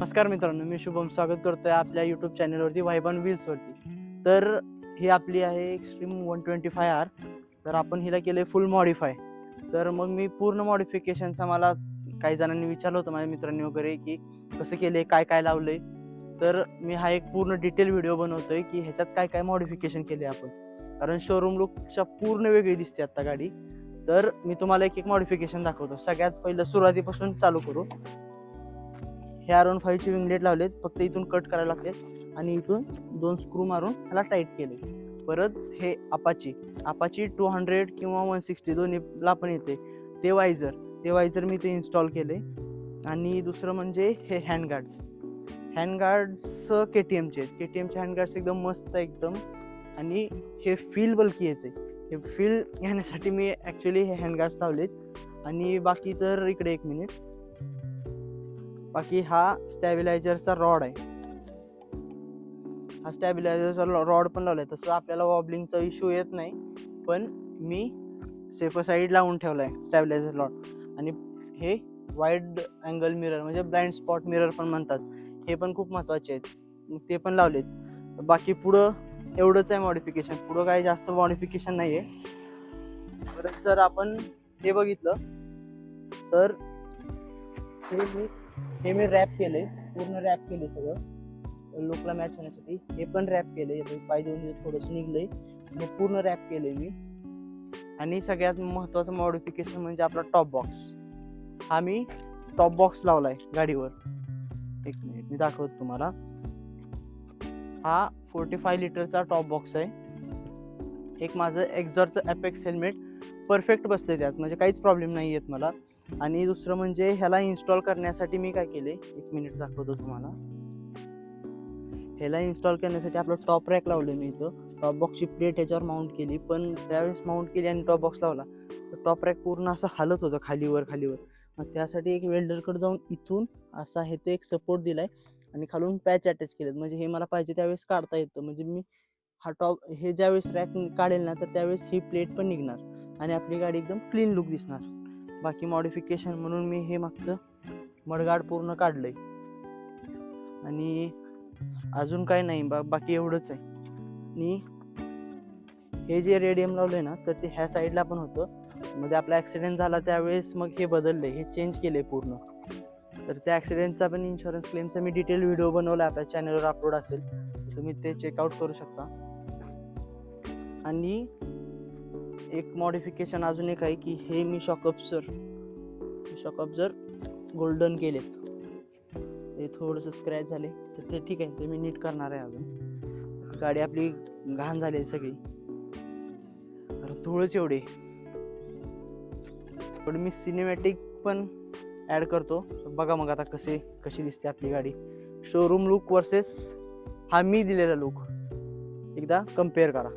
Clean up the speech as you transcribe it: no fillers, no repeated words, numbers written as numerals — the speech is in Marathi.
नमस्कार मित्रांनो, मी शुभम स्वागत करतोय आपल्या यूट्यूब चॅनलवरती वायबन व्हील्सवरती. तर ही आपली आहे एक्स्ट्रीम 125R. तर आपण हिला केलं फुल मॉडिफाय. तर मग मी पूर्ण मॉडिफिकेशनचा मला काही जणांनी विचारलं होतं माझ्या मित्रांनी वगैरे की कसं केले, काय काय लावले. तर मी हा एक पूर्ण डिटेल व्हिडिओ बनवतोय की ह्याच्यात काय काय मॉडिफिकेशन केले आपण, कारण शोरूम लुकच्या पूर्ण वेगळी दिसते आता गाडी. तर मी तुम्हाला एक एक मॉडिफिकेशन दाखवतो. सगळ्यात पहिलं सुरुवातीपासून चालू करू. हे R15चे विंगलेट लावलेत, फक्त इथून कट करायला लागतात आणि इथून 2 स्क्रू मारून ह्याला टाईट केले. परत हे अपाची 200 किंवा 160 दोन्हीला पण येते. ते वायझर मी ते इन्स्टॉल केले. आणि दुसरं म्हणजे हे हँडगार्ड्स KTMचे हँडगार्ड्स एकदम मस्त एकदम. आणि हे फील बल्की येते. हे फील घेण्यासाठी मी ॲक्च्युली हे हँडगार्ड्स लावलेत. आणि बाकी तर इकडे एक मिनिट, बाकी हा स्टॅबिलायझरचा रॉड आहे. हा स्टॅबिलायझरचा रॉड पण लावलाय. तसं आपल्याला वॉबलिंगचा इश्यू येत नाही, पण मी सेफर साईड लावून ठेवलाय स्टॅबिलायझर रॉड. आणि हे वाईड अँगल मिरर म्हणजे ब्लाइंड स्पॉट मिरर पण म्हणतात, हे पण खूप महत्त्वाचे आहेत, ते पण लावलेत. बाकी पुढं एवढंच आहे मॉडिफिकेशन, पुढं काही जास्त मॉडिफिकेशन नाही आहे. परत जर आपण हे बघितलं तर हे मी रॅप केले, पूर्ण रॅप केले सगळं लुकला मॅच होण्यासाठी. हे पण रॅप केले, पाय देऊन थोडंसं निघलंय, हे पूर्ण रॅप केले मी. आणि सगळ्यात महत्त्वाचं मॉडिफिकेशन म्हणजे आपला टॉप बॉक्स. हा मी टॉप बॉक्स लावलाय गाडीवर. एक मिनिट मी दाखवतो तुम्हाला. हा 45 लिटरचा टॉप बॉक्स आहे. एक माझं एक्झॉरचं ॲपेक्स हेल्मेट परफेक्ट बसते त्यात, म्हणजे काहीच प्रॉब्लेम नाही येत मला. आणि दुसरं म्हणजे ह्याला इन्स्टॉल करण्यासाठी मी काय केले, एक मिनिट दाखवतो तुम्हाला. ह्याला इन्स्टॉल करण्यासाठी आपलं टॉप रॅक लावलं मी इथं. टॉप बॉक्सची प्लेट ह्याच्यावर माउंट केली, पण त्यावेळेस माउंट केली आणि टॉप बॉक्स लावला तर टॉप रॅक पूर्ण असं हालत होतं खालीवर. मग त्यासाठी एक वेल्डरकडे जाऊन इथून असं आहे ते एक सपोर्ट दिलाय आणि खालून पॅच अटॅच केलेत, म्हणजे हे मला पाहिजे त्यावेळेस काढता येतं. म्हणजे मी हा हे ज्यावेळेस रॅक काढेल ना, तर त्यावेळेस ही प्लेट पण निघणार आणि आपली गाडी एकदम क्लीन लुक दिसणार. बाकी मॉडिफिकेशन म्हणून मी हे मागचं मडगार्ड पूर्ण काढलंय आणि अजून काय नाही, बाकी एवढंच आहे. आणि हे जे रेडियम लावलंय ना, तर ते ह्या साईडला पण होतं. मध्ये आपला ॲक्सिडेंट झाला त्यावेळेस मग हे बदलले, हे चेंज केले पूर्ण. तर त्या ॲक्सिडेंटचा पण इन्शुरन्स क्लेमचा मी डिटेल व्हिडिओ बनवला, आपल्या चॅनलवर अपलोड असेल, तुम्ही ते चेकआउट करू शकता. आणि एक मॉडिफिकेशन अजून एक आहे की हे मी शॉक अब्झर गोल्डन केलेत. ते थोडंसं स्क्रॅच झाले, तर ते ठीक आहे, ते मी नीट करणार आहे. अजून गाडी आपली घाण झाली सगळी, धूळच एवढी. पण मी सिनेमॅटिक पण ॲड करतो, बघा मग आता कशी दिसते आपली गाडी. शोरूम लुक वर्सेस हा मी दिलेला लुक एकदा कम्पेअर करा.